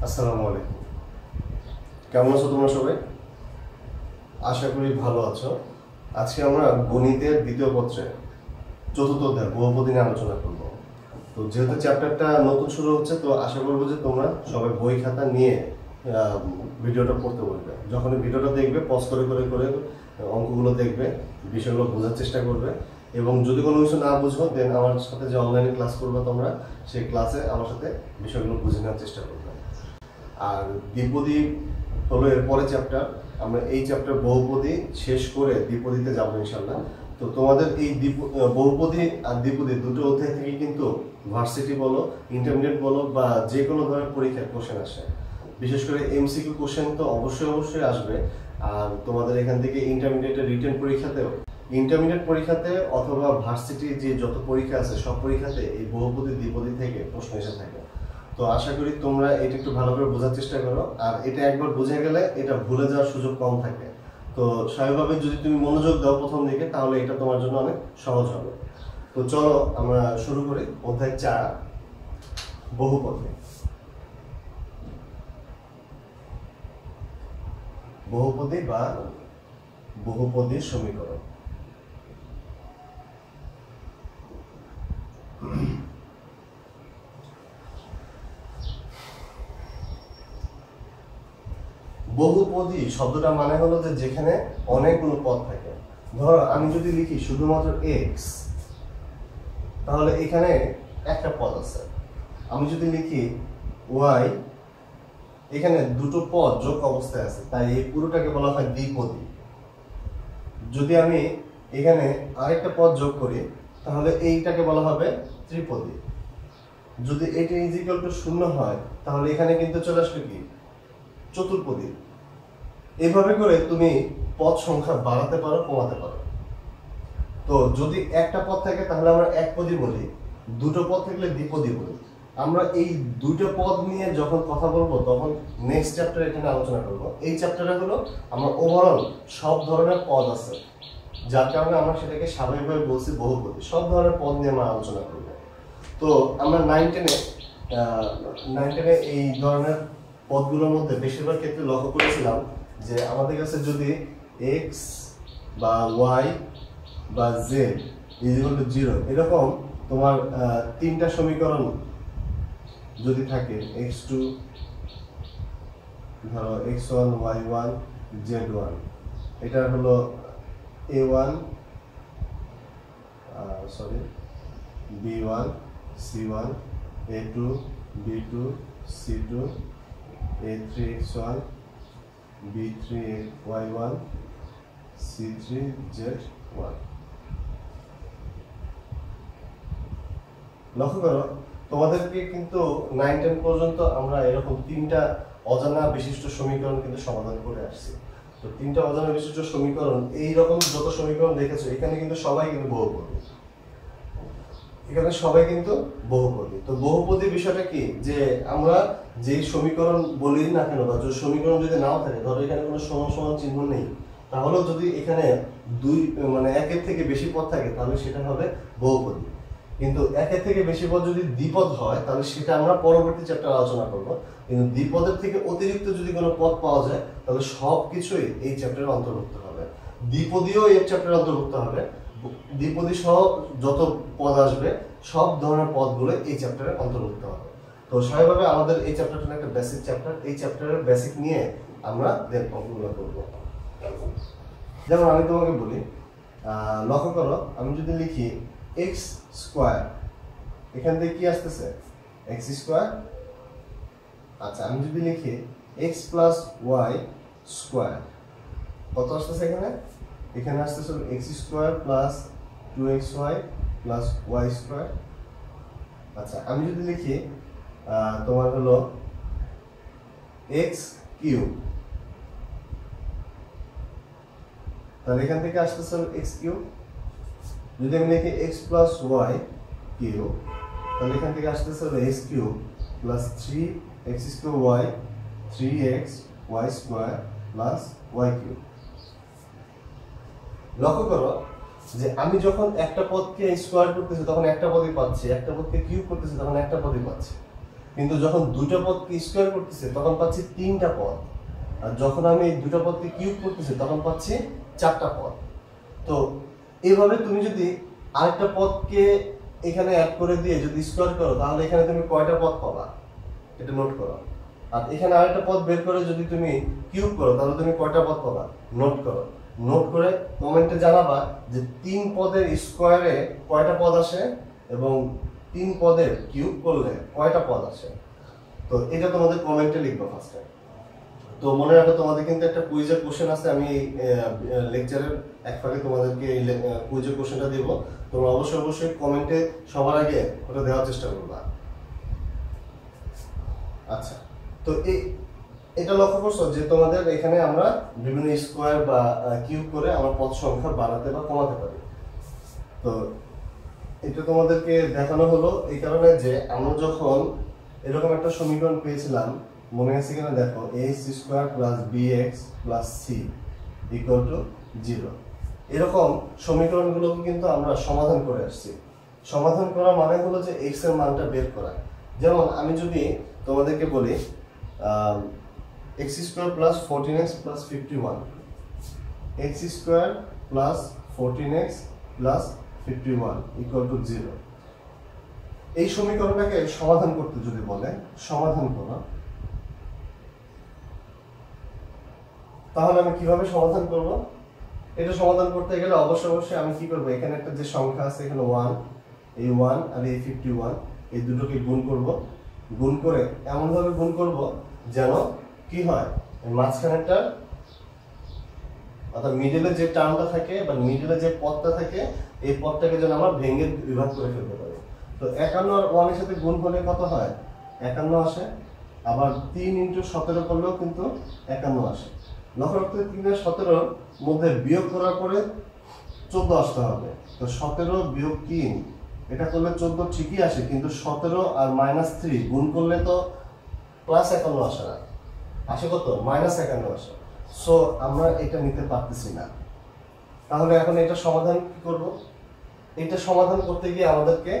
আসসালামু আলাইকুম। কেমন আছো তোমরা সবাই? আশা করি ভালো আছো। আজকে আমরা গণিতের দ্বিতীয় পত্রে চতুর্থ অধ্যায় বহুপদী নিয়ে আলোচনা করব। তো যেহেতু চ্যাপ্টারটা নতুন শুরু হচ্ছে, তো আশা করবো যে তোমরা সবাই বই খাতা নিয়ে ভিডিওটা পড়তে বলবে। যখন ভিডিওটা দেখবে পজ করে করে করে অঙ্কগুলো দেখবে, বিষয়গুলো বোঝার চেষ্টা করবে, এবং যদি কোনো কিছু না বুঝো দেন আমার সাথে যে অনলাইনে ক্লাস করবে তোমরা, সেই ক্লাসে আমার সাথে বিষয়গুলো বুঝে নেওয়ার চেষ্টা করবে। আর দ্বিপদী হলো এর পরে চ্যাপ্টার। আমরা এই চ্যাপ্টার বহুপদী শেষ করে দ্বিপদীতে যাবো ইনশাল্লাহ। তো তোমাদের এই বহুপদী আর দ্বিপদী দুটো অধ্যায় থেকে কিন্তু ভার্সিটি বলো, ইন্টারমিডিয়েট বলো, বা যে কোনো ধরনের পরীক্ষার কোশ্চেন আসে। বিশেষ করে এমসিকিউ কোশ্চেন তো অবশ্যই আসবে। আর তোমাদের এখান থেকে ইন্টারমিডিয়েটের রিটেন পরীক্ষাতে অথবা ভার্সিটি যে যত পরীক্ষা আছে সব পরীক্ষাতে এই বহুপদী দ্বিপদী থেকে প্রশ্ন এসে থাকে। তো আশা করি তোমরা এটা একটু ভালো করে বোঝার চেষ্টা করো। আর এটা একবার বুঝে গেলে এটা ভুলে যাওয়ার সুযোগ কম থাকে। তো স্বাভাবিকভাবে যদি তুমি মনোযোগ দাও প্রথম দিকে, তাহলে এটা তোমার জন্য অনেক সহজ হবে। তো চলো আমরা শুরু করি। অধ্যায় 4, বহুপদী বা বহুপদীর সমীকরণ। বহুপদী শব্দটা মানে হলো যে যেখানে অনেকগুলো পদ থাকে। ধরো আমি যদি লিখি শুধুমাত্র x, তাহলে এখানে একটা পদ আছে। আমি যদি লিখি y, এখানে দুটো পদ যোগ অবস্থায় আছে, তাই এই পুরোটাকে বলা হয় দ্বিপদী। যদি আমি এখানে আরেকটা পদ যোগ করি, তাহলে এইটাকে বলা হবে ত্রিপদী। যদি এটা ইজিক্যাল টু 0 হয়, তাহলে এখানে কিন্তু চলে আসবে কি চতুর্পদী। এভাবে করে তুমি পদ সংখ্যা বাড়াতে পারো, কমাতে পারো। তো যদি একটা পদ থাকে তাহলে আমরা একপদী বলি, দুটো পদ থাকলে দ্বিপদী বলি। আমরা এই দুটো পদ নিয়ে যখন কথা বলবো তখন নেক্সট চ্যাপ্টারে এখানে আলোচনা করব। এই চ্যাপ্টারে হলো আমরা ওভারঅল সব ধরনের পদ আছে, যার কারণে আমরা সেটাকে স্বাভাবিকভাবে বলছি বহুপদী। সব ধরনের পদ নিয়ে আমরা আলোচনা করব। তো আমরা 9-10-এ এই ধরনের পদগুলোর মধ্যে বেশিরভাগ ক্ষেত্রে লক্ষ্য করেছিলাম যে আমাদের কাছে যদি x বা y বা z = 0 এরকম তোমার তিনটা সমীকরণ যদি থাকে, x2 ধরো x1 y1 z1, এটা হলো a1 b1 c1 a2 b2 c2 a3 x1 b3 y1 c3 z1। লক্ষ্য করো তোমাদেরকে কিন্তু 9-10 পর্যন্ত আমরা এরকম তিনটা অজানা বিশিষ্ট সমীকরণ কিন্তু সমাধান করে আসছি। তো তিনটা অজানা বিশিষ্ট সমীকরণ, এইরকম যত সমীকরণ দেখেছো এখানে কিন্তু সবাই কিন্তু বহুপদী। তো বহুপদী বিষয়টা কি, যে আমরা যে সমীকরণ বলি না কেন বা যে সমীকরণ যদি নাও থাকে, ধরো এখানে কোনো সমান সমান চিহ্ন নেই, তাহলেও যদি এখানে একের থেকে বেশি পদ থাকে তাহলে সেটা হবে বহুপদী। কিন্তু একের থেকে বেশি পদ যদি দ্বিপদ হয় তাহলে সেটা আমরা পরবর্তী চ্যাপ্টারে আলোচনা করব। কিন্তু দ্বিপদের থেকে অতিরিক্ত যদি কোনো পদ পাওয়া যায় তাহলে সবকিছুই এই চ্যাপ্টারের অন্তর্ভুক্ত হবে। দ্বিপদীও এই চ্যাপ্টারের অন্তর্ভুক্ত হবে। দ্বিপদী সহ যত পদ আসবে সব ধরনের পদগুলো এই চ্যাপ্টারের অন্তর্ভুক্ত হবে। তো স্বাভাবিকভাবে আমাদের এই চ্যাপ্টারটা একটা বেসিক চ্যাপ্টার। এই চ্যাপ্টারের বেসিক নিয়ে আমরা অঙ্কগুলো করব। যেমন আমি তোমাকে বলি, লক্ষ্য করো আমি যদি লিখি x স্কয়ার, এখান থেকে কি আসতেছে x স্কয়ার। আচ্ছা আমি যদি লিখি x প্লাস y স্কয়ার, কত আসতেছে এখানে আসতেছে x square plus 2xy plus y square. আচ্ছা আমি যদি লিখি তোমার হলো x কিউব, তাহলে এখান থেকে আসতেছে x কিউব। যদি আমি লিখি x প্লাস y কিউব, তাহলে এখান থেকে আসতেছে x cube plus 3x square y 3x y square plus y cube. লক্ষ্য করো যে আমি যখন একটা পদকে স্কয়ার করতেছি তখন একটা পদই পাচ্ছি, একটা পদকে কিউব করতেছি তখন একটা পদই পাচ্ছি। কিন্তু যখন দুটো পদকে স্কোয়ার করতেছি তখন পাচ্ছি 3টা পদ, আর যখন আমি এই দুটো পদকে কিউব করতেছি তখন পাচ্ছি 4টা পদ। তো এইভাবে তুমি যদি আরেকটা পদকে এখানে অ্যাড করে দিয়ে যদি স্কোয়ার করো তাহলে এখানে তুমি কয়টা পদ পাবা, এটা নোট করো। আর এখানে আরেকটা পদ বের করে যদি তুমি কিউব করো তাহলে তুমি কয়টা পদ পাবা, নোট করো। নোট করে কমেন্টে জানাবা যে 3 পদের স্কোয়ারে কয়টা পদ আসে এবং 3 পদের কিউব করলে কয়টা পদ আসে। তো এটা তোমাদের কমেন্টে লিখবা ফার্স্টে। তো মনে রাখো তোমাদের কিন্তু একটা কুইজের কোশ্চেন আছে, আমি লেকচারের এক ফাঁকে তোমাদেরকে এই কুইজের কোশ্চেনটা দেব। তোমরা অবশ্যই কমেন্টে সবার আগে ওটা দেওয়ার চেষ্টা করবা। আচ্ছা, তো এটা লক্ষ্য করছো যে তোমাদের এখানে আমরা বিভিন্ন স্কোয়ার বা কিউব করে আমরা পদ সংখ্যা বাড়াতে বা কমাতে পারি। তো এটা তোমাদেরকে দেখানো হলো এই কারণে যে আমরা যখন এরকম একটা সমীকরণ পেয়েছিলাম, মনে আছে কিনা দেখো, ax square plus bx plus c equal to 0, এরকম সমীকরণগুলোকে কিন্তু আমরা সমাধান করে আসছি। সমাধান করা মানে হলো যে x এর মানটা বের করা। যেমন আমি যদি তোমাদেরকে বলি x square plus 14x plus 51, x square plus 14x plus 51 equal to 0, এই সমীকরণটাকে সমাধান করতে যদি বলে সমাধান করো, তাহলে আমি কিভাবে সমাধান করব? এটা সমাধান করতে গেলে অবশ্যই আমি কি করব, এখানে একটা যে সংখ্যা আছে এখানে 1, এই 1 আর এই 51 এই দুটোকে গুণ করব। গুণ করে এমন ভাবে গুণ করব যেন কি হয়, মাঝখানেরটা অর্থাৎ মিডলে যে টার্মটা থাকে বা মিডলে যে পদটা থাকে এই পদটাকে যেন আমরা ভেঙে বিভাগ করে ফেলতে পারি। তো 51 আর 1 এর সাথে গুণ করলে কত হয়, 51 আসে। আবার 3 × 17 করলেও কিন্তু 51 আসে। লক্ষ্য রাখতে 3 আর 17 মধ্যে বিয়োগ করার পরে 14 আসতে হবে। তো 17 বিয়োগ 3 এটা করলে 14 ঠিকই আসে, কিন্তু 17 আর -3 গুণ করলে তো +51 আসে না, আসে কত, -51 আসে। সো আমরা এটা নিতে পারতেছি না। তাহলে এখন এটা সমাধান কি করব? এটা সমাধান করতে গিয়ে আমাদেরকে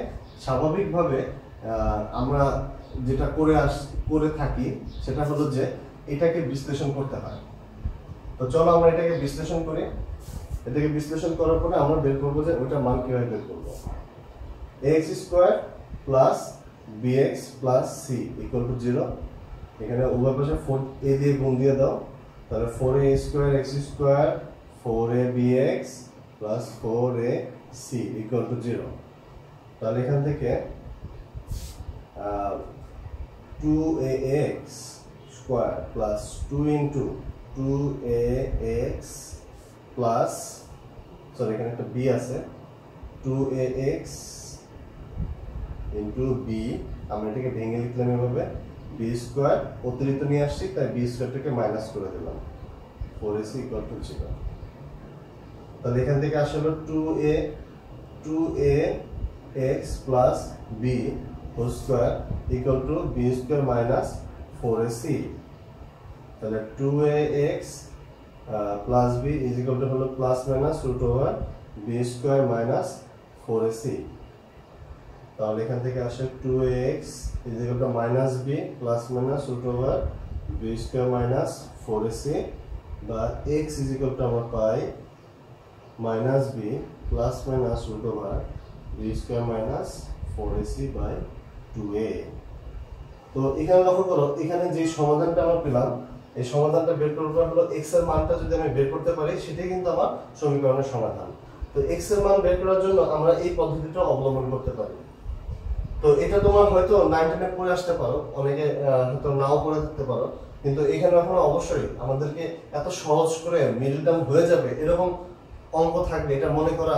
স্বাভাবিকভাবে আমরা যেটা করে থাকি সেটা হলো যে এটাকে বিশ্লেষণ করতে হয়। তো চলো আমরা এটাকে বিশ্লেষণ করি। এটাকে বিশ্লেষণ করার পরে আমরা বের করব যে ওটার মান কিভাবে বের করব। ax square plus bx plus c equal to 0। এখানে উভয় পাশে 4a দিয়ে গুণ দিয়ে দাও, তাহলে 4a square x square 4a bx plus 4ac equal to 0। তাহলে এখান থেকে 2ax square plus 2 × 2ax plus, sorry এখানে একটা b আছে, 2ax × b, আমরা এটাকে ভেঙে লিখলাম এভাবে, b স্কয়ার অতিরিক্ত নিয়ে আসছি তাই b স্কয়ারটাকে মাইনাস করে দিলাম, 4ac ইকুয়াল টু 0। তাহলে এখান থেকে আসলে 2ax plus b whole square equal to b square minus 4ac। তাহলে 2ax plus b is equal to হলো plus minus root over b square minus 4ac। তাহলে এখান থেকে আসে 2ax is equal to minus b plus minus root over b square minus 4ac, বা x is equal to আমরা পাই minus b plus minus root over b square minus 4ac by 2a। তো এখানে লক্ষ্য করো, এখানে যে সমাধানটা আমরা পেলাম এই সমাধানটা বের করার হলো x এর মানটা যদি আমি বের করতে পারি সেটাই কিন্তু আমার সমীকরণের সমাধান। তো x এর মান বের করার জন্য আমরা এই পদ্ধতিটা অবলম্বন করতে পারি। তো এটা তোমার হয়তো 9-10 পড়ে আসতে পারো, অনেকে হয়তো নাও পড়ে থাকতে পারো, কিন্তু এখানে এখন অবশ্যই আমাদেরকে এত সহজ করে মিডল টার্ম হয়ে যাবে এরকম অঙ্ক থাকবে এটা মনে করা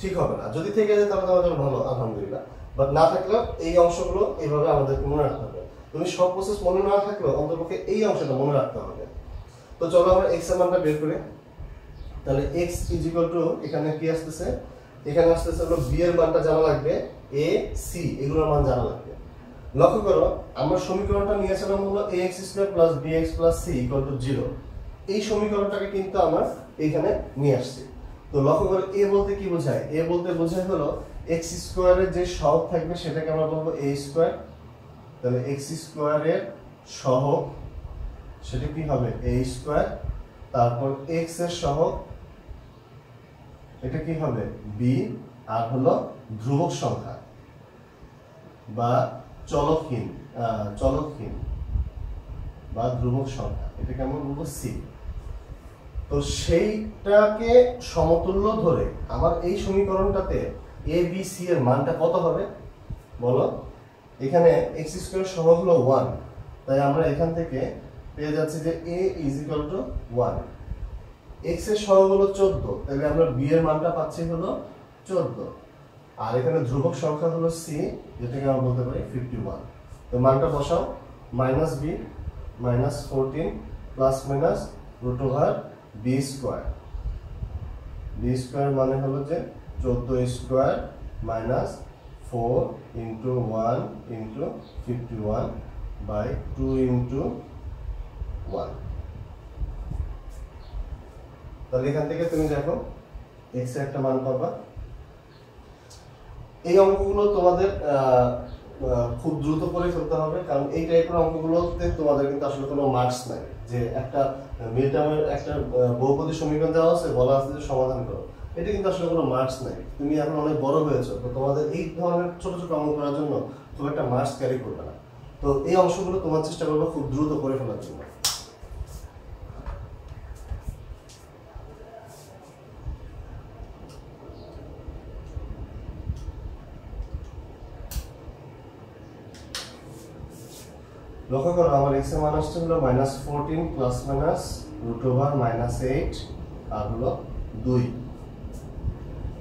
ঠিক হবে না। যদি থেকে যায় তাহলে আমাদের ভালো, আলহামদুলিল্লাহ, বাট না থাকলে এই অংশগুলো এইভাবে আমাদেরকে মনে রাখতে হবে। তুমি সব প্রসেস মনে না থাকলেও অন্ততপক্ষে এই অংশটা মনে রাখতে হবে। তো চলো আমরা x এর মানটা বের করি। তাহলে x ইজ ইকুয়াল টু এখানে কি আসতেছে, এখানে আসতেছে হলো b এর মানটা জানা লাগবে, a c এগুলোর মান জানা লাগবে। লক্ষ্য করো আমরা সমীকরণটা নিয়েছিলাম হলো ax square plus bx plus c equal to 0। এই সমীকরণটাকে কিন্তু আমরা এইখানে নিয়ে আসছি। তো লক্ষ্য করো a বলতে কি বোঝায়, a বলতে বোঝায় হলো x স্কয়ারের যে সহগ থাকবে সেটাকে আমরা বলবো a স্কয়ার তাহলে এক্স স্কোয়ারের সহগ সেটা কি হবে এ স্কোয়ার, তারপর এক্স এর সহগ এটা কি হবে বি, আর হলো ধ্রুবক সংখ্যা বা চলকহীন বা ধ্রুবক সংখ্যা এটাকে আমরা বলবো সি। তো সেইটাকে সমতুল্য ধরে আমার এই সমীকরণটাতে এ বি সি এর মানটা কত হবে বলো? এখানে এক্স স্কোয়ার সহগ হলো 1, তাই আমরা এখান থেকে পেয়ে যাচ্ছি যে a is equal to 1, x এর সহগ হলো 14, তাহলে আমরা b এর মানটা পাচ্ছি হলো 14, আর এখানে ধ্রুবক সংখ্যা হলো c, যেটাকে আমরা বলতে পারি 51। তো মানটা বসাও, minus b minus 14 plus minus root over B square, B square মানে হলো যে 14 square minus 4 into 1 into 51 by 2 into 1। তাহলে এখান থেকে তুমি দেখো x এর একটা মান পাবা। এই অঙ্কগুলো তোমাদের খুব দ্রুত করে ফেলতে হবে, কারণ এই টাইপের অঙ্কগুলোতে তোমাদের কিন্তু আসলে কোনো মার্কস নাই। যে একটা মিড টার্মের একটা বহুপদী সমীকরণ দেওয়া আছে, বলা আছে যে সমাধান করো, এটা কিন্তু আসলে কোনো মার্কস নাই। তুমি এখন অনেক বড় হয়েছো, তো তোমাদের এই ধরনের ছোট ছোট অঙ্ক করার জন্য খুব একটা মার্কস ক্যারি করবে না। তো এই অংশগুলো তোমার চেষ্টা করবে খুব দ্রুত করে ফেলার জন্য। লক্ষ্য করো আমার x এর মান আসছে হলো -14 প্লাস মাইনাস রুট ওভার -8 আর হলো 2।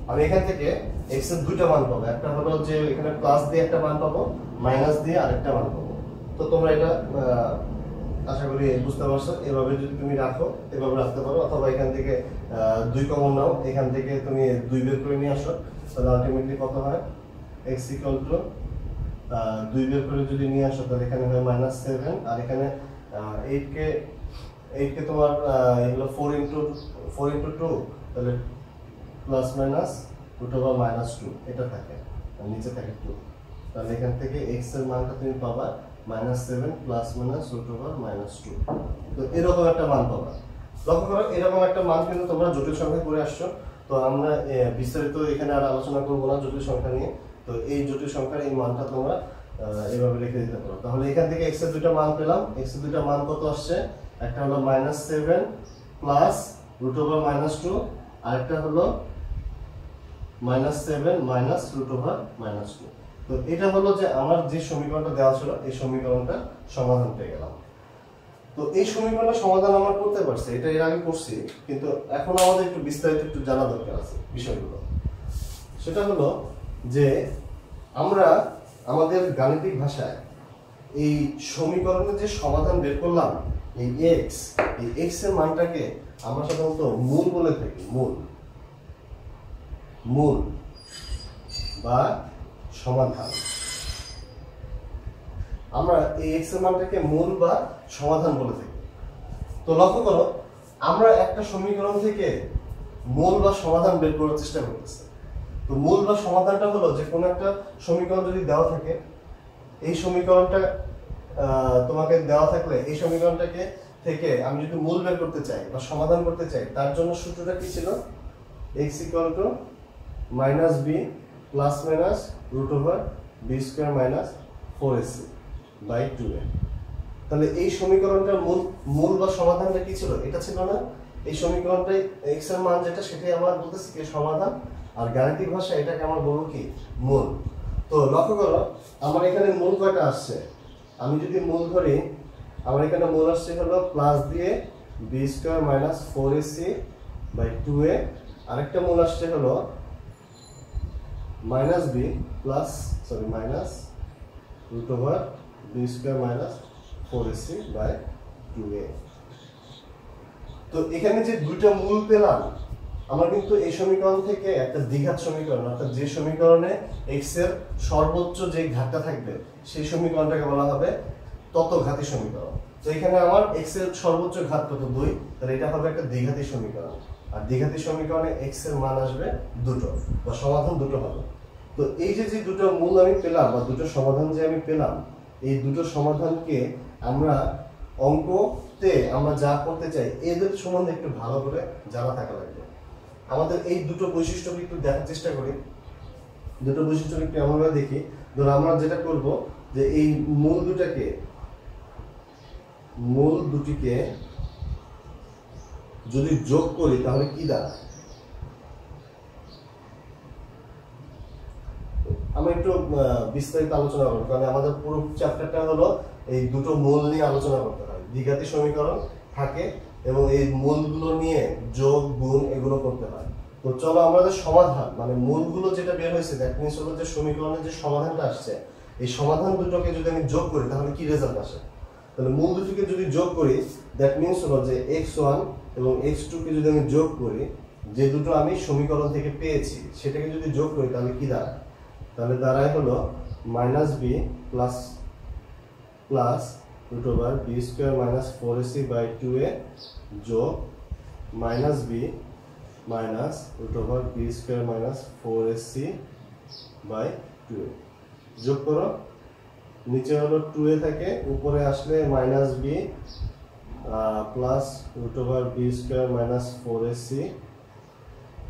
আমি এখান থেকে x এর দুইটা মান পাবো, একটা হলো যে এখানে প্লাস দিয়ে একটা মান পাবো, মাইনাস দিয়ে আরেকটা মান পাবো। তো তোমরা এটা আশা করি বুঝতে পারছো। এভাবে যদি তুমি রাখো, এভাবে রাখতে পারো, অথবা এখান থেকে 2 কমন নাও, এখান থেকে তুমি 2 বের করে নিয়ে আসো, তাহলে আলটিমেটলি কত হয় x ইকুয়াল টু 2 বের করে যদি নিয়ে আসো তাহলে এখানে হয় -7, আর এখানে 8 কে তোমার এগুলো 4 ইনটু 2, তাহলে প্লাস মাইনাস রুট ওভার -2 এটা থাকে, আর নিচে থাকে 2। তাহলে এখান থেকে x এর মানটা তুমি পাবা -7 প্লাস মাইনাস রুট ওভার -2। তো এরকম একটা মান পাবা। লক্ষ্য করো এরকম একটা মান কিন্তু তোমরা জটিল সংখ্যা করে আসছো। তো আমরা বিস্তারিত এখানে আর আলোচনা করবো না জটিল সংখ্যা নিয়ে। তো এই জটিল সংখ্যার এই মানটা তোমরা এইভাবে লিখে দিতে পারো। তাহলে এখান থেকে x এর দুইটা মান পেলাম। x এর দুইটা মান কত আসছে? একটা হলো -7 প্লাস রুট ওভার -2, আর একটা হলো -7 মাইনাস রুট ওভার -2। তো এটা হলো যে আমার যে সমীকরণটা দেওয়া ছিল, এই সমীকরণটা সমাধান পেয়ে গেলাম। তো এই সমীকরণটা সমাধান আমরা করতে পারছি, এটা এর আগে করছি, কিন্তু এখন আমাদের একটু বিস্তারিত একটু জানা দরকার আছে বিষয়গুলো। সেটা হলো যে আমরা আমাদের গাণিতিক ভাষায় এই সমীকরণের যে সমাধান বের করলাম, এই x এর মানটাকে আমরা সাধারণত মূল বলে থাকি। মূল বা সমাধান। আমরা এই x এর মানটাকে মূল বা সমাধান বলে থাকি। তো লক্ষ্য করো আমরা একটা সমীকরণ থেকে মূল বা সমাধান বের করার চেষ্টা করতেছি। তো মূল বা সমাধানটা হলো যে কোনো একটা সমীকরণ যদি দেওয়া থাকে, এই সমীকরণটা তোমাকে দেওয়া থাকলে এই সমীকরণটাকে থেকে আমি যদি মূল বের করতে চাই বা সমাধান করতে চাই, তার জন্য সূত্রটা কি ছিল? x equal to -b plus minus root over b square minus 4ac by 2a। তাহলে এই সমীকরণটার মূল বা সমাধানটা কি ছিল? এটা ছিল না? এই সমীকরণটাই x এর মান যেটা, সেটাই আমরা বলতেছি কি সমাধান, আর গাণিতিক ভাষায় এটাকে আমরা বলবো কি মূল। তো লক্ষ্য করো আমার এখানে মূল কয়টা আসছে? আমি যদি মূল ধরি, আমার এখানে মূল আসছে হলো প্লাস দিয়ে b square minus 4ac by 2a, আরেকটা মূল আসছে হলো minus root over b square minus 4ac by 2a। তো এখানে যে দুইটা মূল পেলাম, আমরা কিন্তু এই সমীকরণ থেকে একটা দ্বিঘাত সমীকরণ, অর্থাৎ যে সমীকরণে x এর সর্বোচ্চ যে ঘাতটা থাকবে সেই সমীকরণটাকে বলা হবে ততঘাতী সমীকরণ। তো এখানে আমার x এর সর্বোচ্চ ঘাত কত? 2, তাহলে এটা হবে একটা দ্বিঘাতী সমীকরণ। আর দ্বিঘাতী সমীকরণে x এর মান আসবে দুটো, বা সমাধান দুটো হবে। তো এই যে দুটো মূল আমি পেলাম বা দুটো সমাধান যে আমি পেলাম, এই দুটো সমাধানকে আমরা অঙ্কতে আমরা যা করতে চাই এদের সম্বন্ধে একটু ভালো করে জানা থাকা লাগবে। আমাদের এই দুটো বৈশিষ্ট্যকে একটু দেখার চেষ্টা করি। দুটো বৈশিষ্ট্যকে একটু এমনভাবে দেখি, ধরো আমরা যেটা করব যে এই মূল দুটিকে যদি যোগ করি তাহলে কি দাঁড়ায়। আমরা একটু বিস্তারিত আলোচনা করবো, কারণ আমাদের পুরো চ্যাপ্টারটা হলো এই দুটো মূল নিয়ে আলোচনা করতে হয়। দ্বিঘাতী সমীকরণ থাকে এবং এই মূলগুলো নিয়ে যোগ গুণ এগুলো করতে হয়। তো চলো আমাদের সমাধান মানে মূলগুলো যেটা বের হয়েছে দ্যাট মিন্স হলো যে সমীকরণের যে সমাধানটা আসছে এই সমাধান দুটোকে যদি আমি যোগ করি তাহলে কি রেজাল্ট আসে। তাহলে মূল দুটোকে যদি যোগ করি দ্যাট মিন্স হলো যে x1 এবং x2 কে যদি আমি যোগ করি, যে দুটো আমি সমীকরণ থেকে পেয়েছি সেটাকে যদি যোগ করি তাহলে কি দাঁড়ায়। তাহলে দাঁড়ায় হলো -b প্লাস √b² - 4ac/2a যোগ -b -√b² - 4ac/2a যোগ করো। নিচে হলো 2a থাকে, উপরে আসলে -b plus √b² - 4ac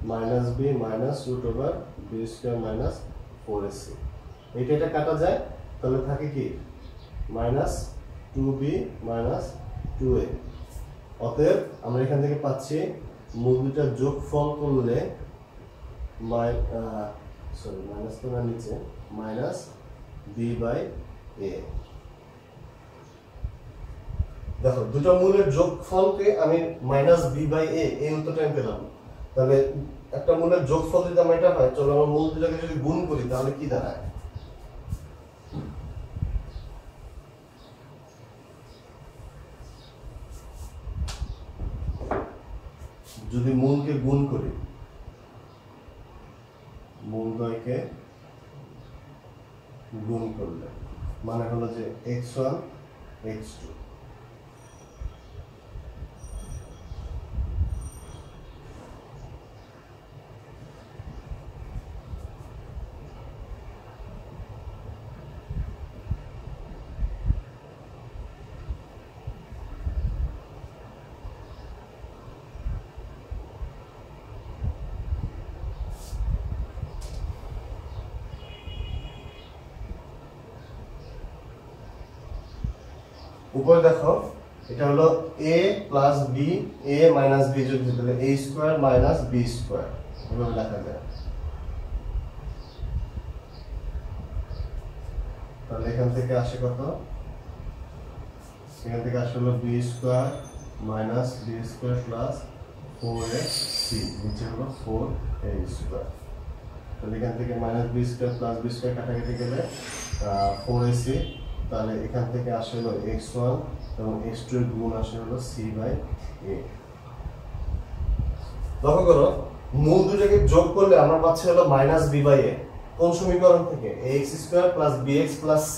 -b -√b² - 4ac এটা কাটা যায়, তাহলে থাকে কি -2b - 2a। অতএব আমরা এখান থেকে পাচ্ছি মূল দুটো যোগফল করলে মাইনাস তো না নিচে -b/a। দেখো দুটো মূলের যোগফলকে আমি -b/a এই উত্তরটা আমি পেলাম। তাহলে একটা মূলের যোগফল যদি আমার এটা হয়, চলো আমরা মূল দুটোকে যদি গুণ করি তাহলে কি দাঁড়ায়। যদি মূলকে গুণ করি, মূলদ্বয়কে গুণ করলে মানে হলো যে x1 x2। উপরে দেখো এটা হলো a plus b a minus b যোগ দিলে a square minus b square এভাবে লেখা যায়। তাহলে এখান থেকে আসে কত, এখান থেকে আসে হলো b square minus b square plus 4ac নিচে হলো 4a স্কয়ার। তাহলে এখান থেকে minus b square plus b square কাটাকাটি গেলে 4ac, তাহলে এখান থেকে আসে হলো x1 এবং x2 এর গুণ আসে হলো c/a। লক্ষ্য করো মূল দুটোকে যোগ করলে আমরা পাচ্ছি হলো -b/a। কোন সমীকরণ থেকে ax² + bx + c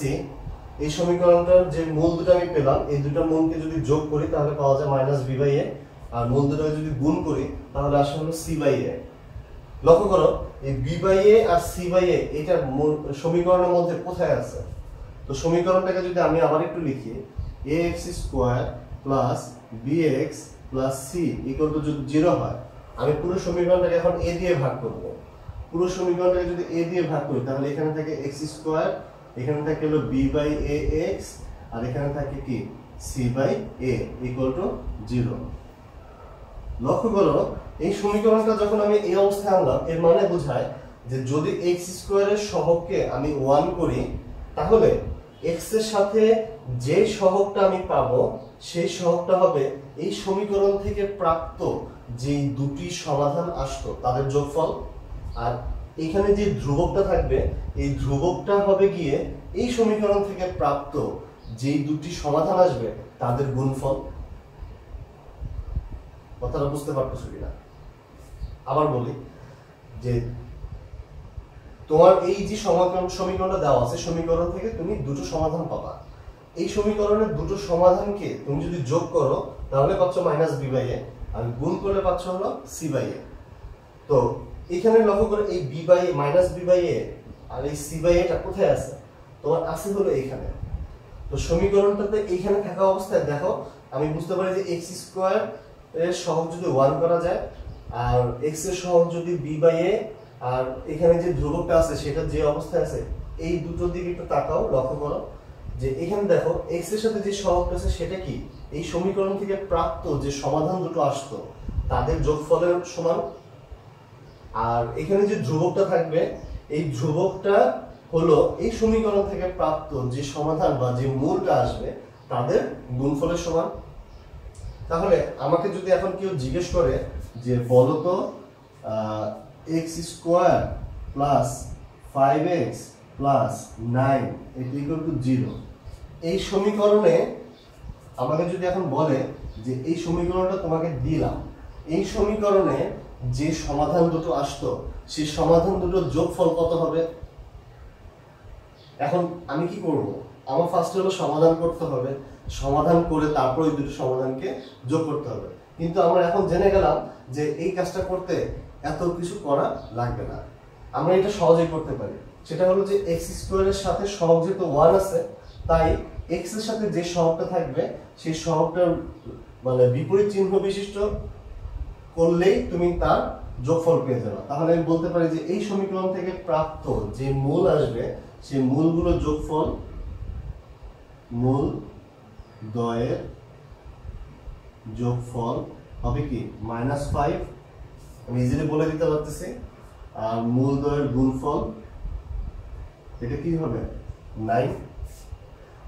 এই সমীকরণটার যে মূল দুটো আমি পেলাম এই দুটো মূলকে যদি যোগ করি তাহলে পাওয়া যায় -b/a, আর মূল দুটোকে যদি গুণ করি তাহলে আসে হলো c/a। লক্ষ্য করো এই b/a আর c/a এটা সমীকরণের মধ্যে কোথায় আছে। তো সমীকরণটাকে যদি আমি আবার একটু লিখি ax² + bx + c = যদি 0 হয়, আমি পুরো সমীকরণটাকে এখন a দিয়ে ভাগ করব। পুরো সমীকরণটাকে যদি a দিয়ে ভাগ করি তাহলে এখানে থাকে x², এখানে থাকে হলো b/ax আর এখানে থাকে কি c/a = 0। লক্ষ্য করো এই সমীকরণটা যখন আমি এই অবস্থায় আনলাম এর মানে বোঝায় যে যদি x² এর সহগকে আমি 1 করি তাহলে x এর সাথে যে সহগটা আমি পাবো সেই সহগটা হবে এই সমীকরণ থেকে প্রাপ্ত যে দুটি সমাধান আসতো তাদের যোগফল, আর এখানে যে ধ্রুবকটা থাকবে এই ধ্রুবকটা হবে গিয়ে এই সমীকরণ থেকে প্রাপ্ত যে দুটি সমাধান আসবে তাদের গুণফল। কথাটা বুঝতে পারতেছো কিনা? আবার বলি যে তোমার এই যে সমীকরণটা দেওয়া আছে সমীকরণ থেকে তুমি দুটো সমাধান পাবা। এই সমীকরণের দুটো সমাধানকে তুমি যদি যোগ করো তাহলে পাচ্ছ -b/a আর গুণ করলে পাচ্ছ হলো c/a। তো এখানে লক্ষ্য করে এই b/a -b/a আর এই c/a টা কোথায় আছে, তোমার আছে হলো এখানে। তো সমীকরণটাতে এইখানে থাকা অবস্থায় দেখো আমি বুঝতে পারি যে x স্কয়ার এর সহগ যদি 1 করা যায় আর x এর সহগ যদি b বাই a আর এখানে যে ধ্রুবকটা আছে সেটা যে অবস্থায় আছে এই দুটো দিকে একটু তাকাও, লক্ষ্য করো যে এখানে দেখো x এর সাথে যে সহগটা আছে সেটা কি এই সমীকরণ থেকে প্রাপ্ত যে সমাধান দুটো আসতো তাদের যোগফলের সমান। আর এখানে যে ধ্রুবকটা থাকবে এই ধ্রুবকটা হলো এই সমীকরণ থেকে প্রাপ্ত যে সমাধান বা যে মূলটা আসবে তাদের গুণফলের সমান। তাহলে আমাকে যদি এখন কেউ জিজ্ঞেস করে যে বলো তো x square plus 5x plus 9 equal to 0, এই সমীকরণে আমাকে যদি এখন বলে যে এই সমীকরণটা তোমাকে দিলাম, এই সমীকরণে যে সমাধান দুটো আসতো সেই সমাধান দুটোর যোগফল কত হবে? এখন আমি কি করব? আমার ফার্স্টে হলো সমাধান করতে হবে, সমাধান করে তারপর ওই দুটো সমাধানকে যোগ করতে হবে। কিন্তু আমরা এখন জেনে গেলাম যে এই কাজটা করতে এত কিছু করা লাগবে না, আমরা এটা সহজেই করতে পারি। সেটা হলো যে x স্কয়ারের সাথে সহগ যেহেতু 1 আছে তাই x এর সাথে যে সহগটা থাকবে সেই সহগটার মানে বিপরীত চিহ্ন বিশিষ্ট করলেই তুমি তার যোগফল পেয়ে যাবে। তাহলে আমি বলতে পারি যে এই সমীকরণ থেকে প্রাপ্ত যে মূল আসবে সেই মূলগুলোর যোগফল মূল দ্বয়ের যোগফল হবে কি -5, আমি ইজিলি বলে দিতে পারতেছি। আর মূল দ্বয়ের গুণফল এটা কি হবে 9।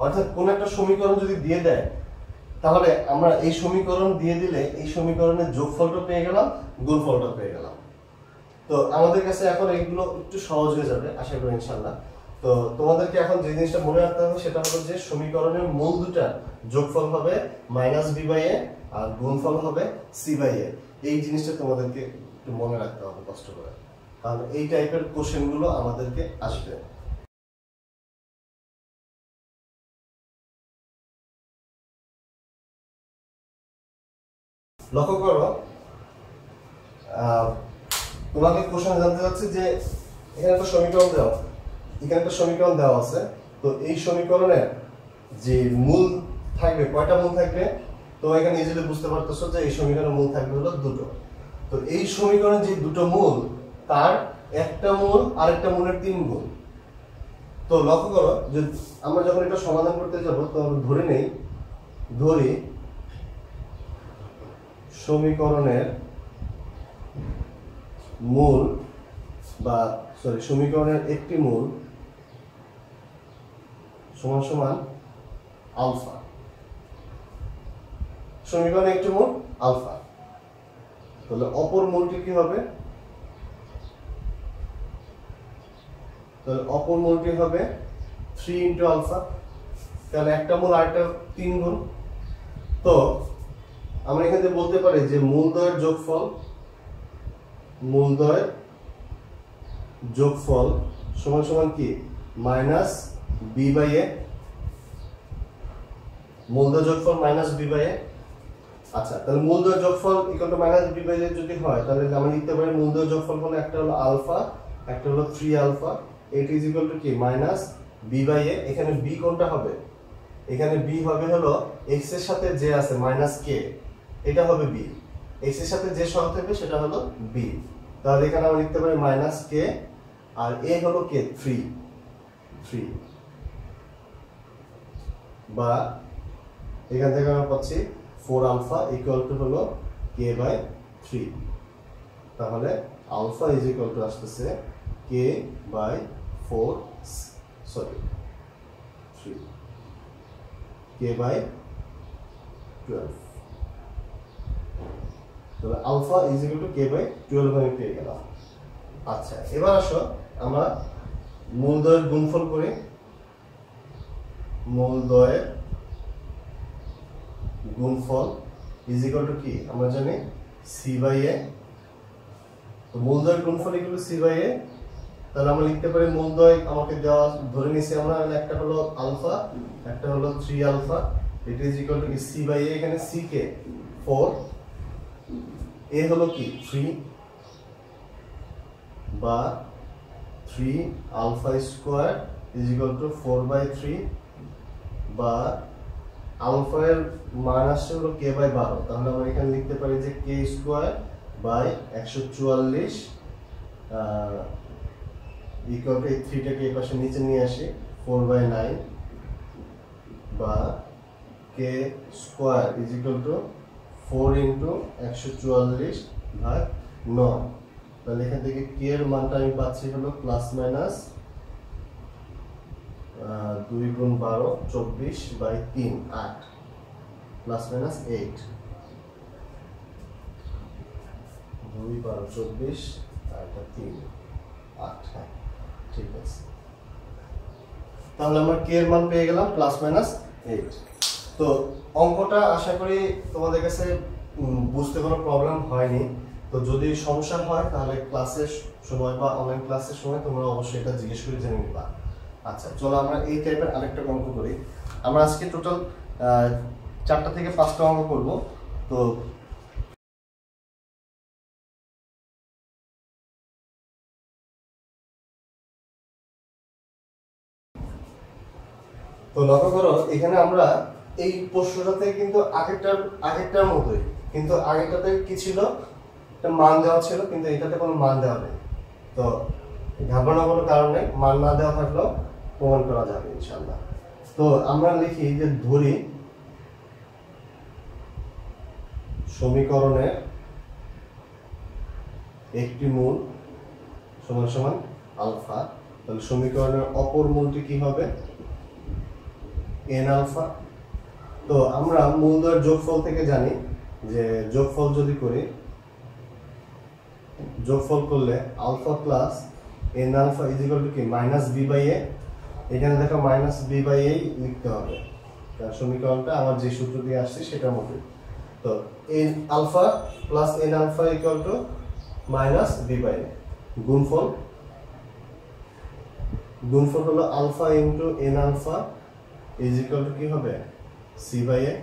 অর্থাৎ কোন একটা সমীকরণ যদি দিয়ে দেয় তাহলে আমরা এই সমীকরণ দিয়ে দিলে এই সমীকরণের যোগফলটা পেয়ে গেলাম, গুণফলটা পেয়ে গেলাম। তো আমাদের কাছে এখন এগুলো একটু সহজ হয়ে যাবে আশা করি ইনশাআল্লাহ। তো তোমাদেরকে এখন যে জিনিসটা মনে রাখতে হবে সেটা হলো যে সমীকরণের মূল দুটা যোগফল হবে -b/a আর গুণফল হবে c/a। এই জিনিসটা তোমাদেরকে একটু মনে রাখতে হবে কষ্ট করে, তাহলে এই টাইপের কোশ্চেন গুলো আমাদেরকে আসবে। লক্ষ্য করো তোমাকে কোশ্চেন জানতে চাচ্ছে যে এখানে একটা সমীকরণ দেওয়া, এখানে একটা সমীকরণ দেওয়া আছে, তো এই সমীকরণের যে মূল থাকবে কয়টা মূল থাকবে? তো এখানে ইজিলি বুঝতে পারতেছো যে এই সমীকরণের মূল থাকবে হলো দুটো। তো এই সমীকরণের যে দুটো মূল তার একটা মূল আরেকটা মূলের 3 গুণ। তো লক্ষ্য করো যে আমরা যখন এটা সমাধান করতে যাব তো ধরে নেই, ধরি সমীকরণের মূল বা সমীকরণের একটি মূল সমান সমান আলফা। সমীকরণের একটি মূল আলফা, তাহলে অপর মূলটি কি হবে? তাহলে অপর মূলটি হবে 3 ইনটু আলফা, তাহলে একটা মূল আরেকটা 3 গুণ। তো আমরা এখানে বলতে পারি যে মূলদ্বয়ের যোগফল, মূলদ্বয়ের যোগফল সমান সমান কি -b/a, মূলদ্বয় যোগফল -b/a। আচ্ছা, তাহলে মূলদ্বয় যোগফল -b/a যদি হয় তাহলে আমরা লিখতে পারি মূলদ্বয় যোগফল হলো একটা হলো আলফা একটা হলো 3 আলফা, এটা ইজ ইকুয়াল টু কি -b/a। এখানে b কোনটা হবে? এখানে b হবে হলো x এর সাথে যে আছে -k, এটা হবে b, x এর সাথে যে সহগ থাকবে সেটা হলো b। তাহলে এখানে আমরা লিখতে পারি -k আর a হলো k 3 বা এখান থেকে আমরা পাচ্ছি 4 আলফা ইকুয়াল টু হলো k/3। তাহলে আলফা ইজ ইকুয়াল টু আসতেছে k/4 সরি 3 k/12। তাহলে alpha is equal two k/12 আমি পেয়ে গেলাম। আচ্ছা, এবার আসো আমরা মূলদ্বয়ের গুণফল করি। মূলদ্বয়ের গুণফল ইজ ইকুয়াল টু কি আমরা জানি c/a। তো মূলদ্বয়ের গুণফল ইকুয়াল টু c/a, তাহলে আমরা লিখতে পারি মূলদ্বয় আমাকে দেওয়া ধরে নিছি আমরা, একটা হলো আলফা একটা হলো 3 alpha, it is equal to c/a। এখানে c কে 4, a হলো কি 3 বা 3 alpha square is equal to 4/3 বা আলফা এর মান আসছে হলো k বাই 12, তাহলে আমরা এখানে লিখতে পারি যে k square by 144 equal to 3 টাকে এই পাশে নিচে নিয়ে আসি 4 বাই 9 বা k square is equal two 4 into 144 ভাগ 9। তাহলে এখান থেকে k এর মানটা আমি পাচ্ছি হলো প্লাস মাইনাস 2 গুণ 12 24 বাই 3 8 প্লাস মাইনাস 8 2 12 24 আর 3 8। হ্যাঁ ঠিক আছে, তাহলে আমরা k এর মান পেয়ে গেলাম প্লাস মাইনাস 8। তো অঙ্কটা আশা করি তোমাদের কাছে বুঝতে কোনো প্রবলেম হয়নি। তো যদি সমস্যা হয় তাহলে ক্লাসের সময় বা অনলাইন ক্লাসের সময় তোমরা অবশ্যই এটা জিজ্ঞেস করে জেনে নিবা। আচ্ছা চলো আমরা এই টাইপের আরেকটা অঙ্ক করি। আমরা আজকে টোটাল 4টা থেকে 5টা অঙ্ক করব। তো লক্ষ্য করো এখানে আমরা এই প্রশ্নটাতে কিন্তু আগেরটার মতোই, কিন্তু আগেরটাতে কি ছিল, একটা মান দেওয়া ছিল, কিন্তু এটাতে কোনো মান দেওয়া নেই। তো ঘাবড়ানোর কোনো কারণ নেই, মান না দেওয়া থাকলেও প্রমাণ করা যাবে ইনশাআল্লাহ। তো আমরা লিখি যে ধরি সমীকরণের একটি মূল সমান সমান আলফা। তাহলে সমীকরণের অপর মূলটি কি হবে, n আলফা। তো আমরা মূলদ্বয়ের যোগফল থেকে জানি যে যোগফল যদি করি, যোগফল করলে alpha plus n alpha is equal to কি মাইনাস b বাই a। এখানে দেখো মাইনাস b বাই a লিখতে হবে, কারণ সমীকরণটা আমার যে সূত্র দিয়ে আসছে সেটার মতোই। তো n alpha plus n alpha equal to minus b by a। গুণফল হলো alpha into n alpha is equal to কি হবে c বাই a।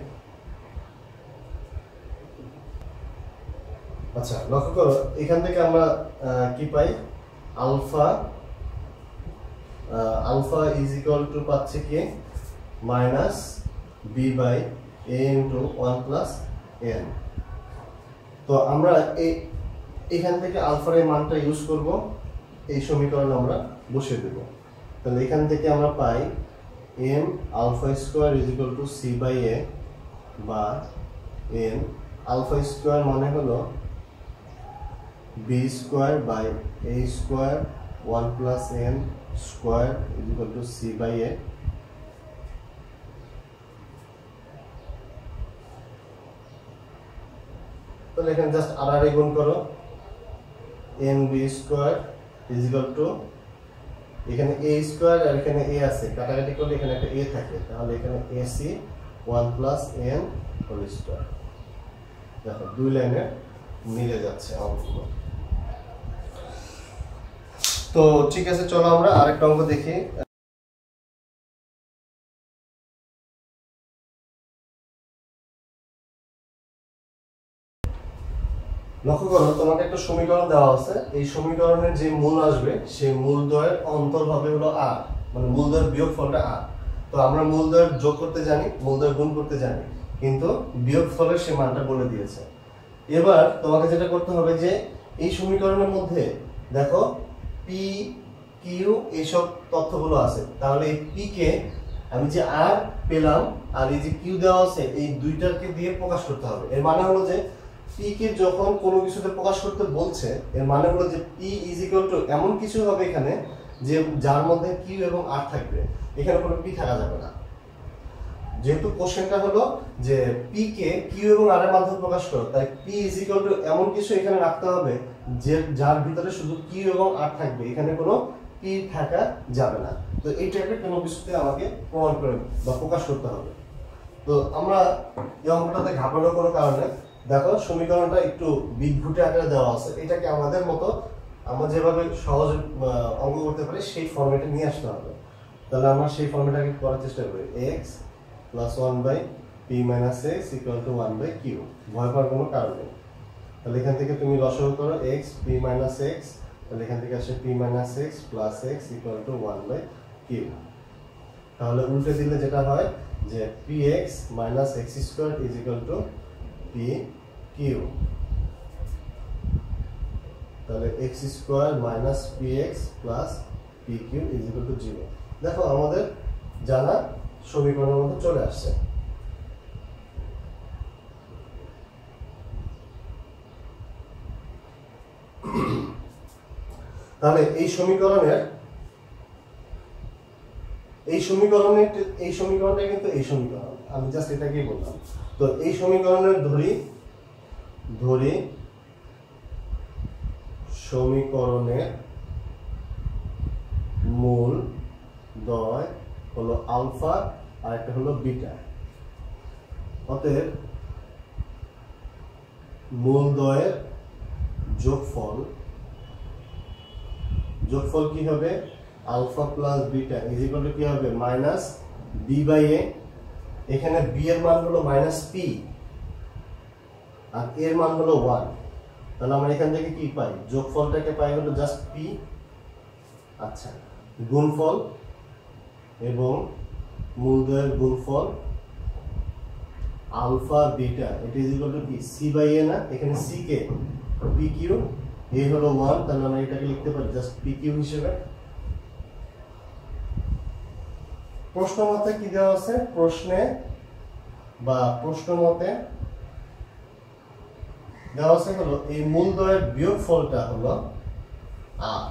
আচ্ছা লক্ষ্য করো এখান থেকে আমরা কি পাই, আলফা ইজ ইকুয়াল টু পাচ্ছি কি minus b by a into 1 plus n। তো আমরা এখান থেকে আলফার এই মানটা ইউজ করব, এই সমীকরণ আমরা বসিয়ে দেব। তাহলে এখান থেকে আমরা পাই m alpha square is equal to c by a বা n আলফা স্কয়ার মানে হলো b square by a square 1 plus n square is equal to c by a। তাহলে এখানে জাস্ট আর গুণ করো, mb square is equal to এখানে a square আর এখানে a আছে, কাটাকাটি করলে এখানে একটা a থাকে, তাহলে এখানে ac 1 plus n whole square. দেখো দুই লাইনে মিলে যাচ্ছে অঙ্কগুলো। তো ঠিক আছে চলো আমরা আরেকটা অঙ্ক দেখি। লক্ষ্য করো তোমাকে একটা সমীকরণ দেওয়া আছে, এই সমীকরণের যে মূল আসবে সেই মূলদ্বয়ের অন্তর্ভাবে হলো r, মানে মূলদ্বয়ের বিয়োগফলটা r। তো আমরা মূলদ্বয়ের যোগ করতে জানি, মূলদ্বয়ের গুণ করতে জানি, কিন্তু বিয়োগফলের সে মানটা বলে দিয়েছে। এবার তোমাকে যেটা করতে হবে যে এই সমীকরণের মধ্যে দেখো p q এইসব তথ্যগুলো আছে, তাহলে এই p কে আমি যে r পেলাম আর এই যে q দেওয়া আছে এই দুইটাকে দিয়ে প্রকাশ করতে হবে। এর মানে হলো যে p কে যখন কোনো কিছুতে প্রকাশ করতে বলছে এর মানে হলো যে p ইজ ইকুয়াল টু এমন কিছু হবে এখানে যে যার মধ্যে q এবং r থাকবে, এখানে কোনো p থাকা যাবে না। যেহেতু কোশ্চেনটা হলো যে p কে q এবং r এর মাধ্যমে প্রকাশ করো, তাই p ইজ ইকুয়াল টু এমন কিছু এখানে রাখতে হবে যে যার ভিতরে শুধু q এবং r থাকবে, এখানে কোনো p থাকা যাবে না। তো এই টাইপের কোনো কিছুতে আমাকে প্রমাণ করে বা প্রকাশ করতে হবে। তো আমরা এই অঙ্কটাতে ঘাবড়ানোর কোনো কারণে দেখো সমীকরণটা একটু বিদঘুটে আকারে দেওয়া আছে, এটাকে আমাদের মতো আমরা যেভাবে সহজে অঙ্ক করতে পারি সেই ফরম্যাটে নিয়ে আসতে হবে। তাহলে আমরা সেই ফরম্যাটটাকে করার চেষ্টা করি, x plus 1 by p minus x equal to 1 by q। ভয় পাওয়ার কোনো কারণ নেই। তাহলে এখান থেকে তুমি লসাগু করো x p মাইনাস x, তাহলে এখান থেকে আসে p minus x plus x equal to 1 by q। তাহলে উল্টে দিলে যেটা হয় যে px minus x square is equal to pq, তাহলে x square minus px plus pq is equal to 0। দেখো আমাদের জানা সমীকরণের মধ্যে চলে আসছে। তাহলে এই সমীকরণটা কিন্তু এই সমীকরণ, আমি জাস্ট এটাকেই বললাম। তো এই সমীকরণের ধরি সমীকরণের মূল দ্বয় হলো আলফা আর একটা হলো বিটা। অতএব মূল দ্বয়ের যোগফল কি হবে? Alpha plus beta is equal to কি হবে? Minus B by A. এখানে বি এর মান হলো মাইনাস পি আর এর মান হলো 1। তাহলে আমরা এখান থেকে কি পাই? যোগফলটাকে পাই হলো জাস্ট পি। আচ্ছা, গুণফল এবং মূলদ্বয়ের গুণফল আলফা বিটা এটা ইজ ইকুয়াল টু কি? সি বাই এ না? এখানে সি কে পি কিউ, এ হলো 1, তাহলে আমরা এটাকে লিখতে পারি জাস্ট পি কিউ হিসেবে। প্রশ্ন মতে কি দেওয়া আছে? প্রশ্ন মতে দেওয়া আছে হলো এই মূলদ্বয়ের বিয়োগফলটা হলো আর,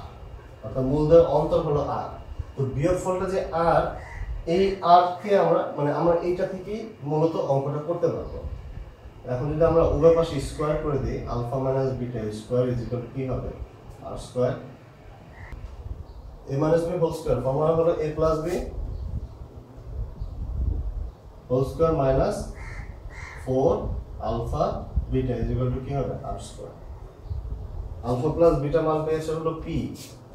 অর্থাৎ মূলদ্বয়ের অন্তর হলো আর। তো বিয়োগফলটা যে আর, এই আর কে আমরা এইটা থেকেই মূলত অঙ্কটা করতে পারবো। এখন যদি আমরা উভয় পাশে স্কয়ার করে দিই, alpha minus beta square is equal to কি হবে? আর square. a minus b whole square formula হলো a plus b whole square minus 4 alpha beta is equal to কি হবে? আর স্কয়ার। আলফা প্লাস বিটা মান পেয়েছে হলো p,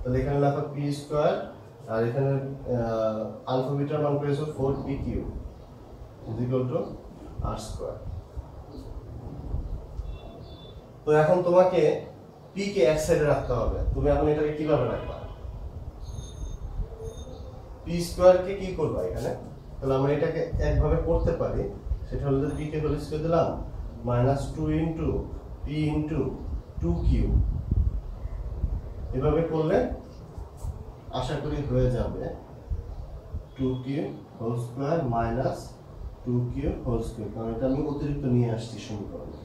তাহলে এখানে লেখা p স্কয়ার আর এখানে আলফা বিটার মান পেয়েছে 4pq ইজ ইকুয়াল টু আর স্কয়ার। তো এখন তোমাকে p কে এক সাইডে রাখতে হবে। তুমি এখন এটাকে কিভাবে রাখবা? p স্কয়ার কে কি করবা এখানে? তাহলে আমরা এটাকে একভাবে করতে পারি, সেটা হলো যে p কে হোল স্কয়ার দিলাম minus 2 into p into 2q। এভাবে করলে আশা করি হয়ে যাবে 2q whole square minus 2q whole square, কারণ এটা আমি অতিরিক্ত নিয়ে আসছি সমীকরণে,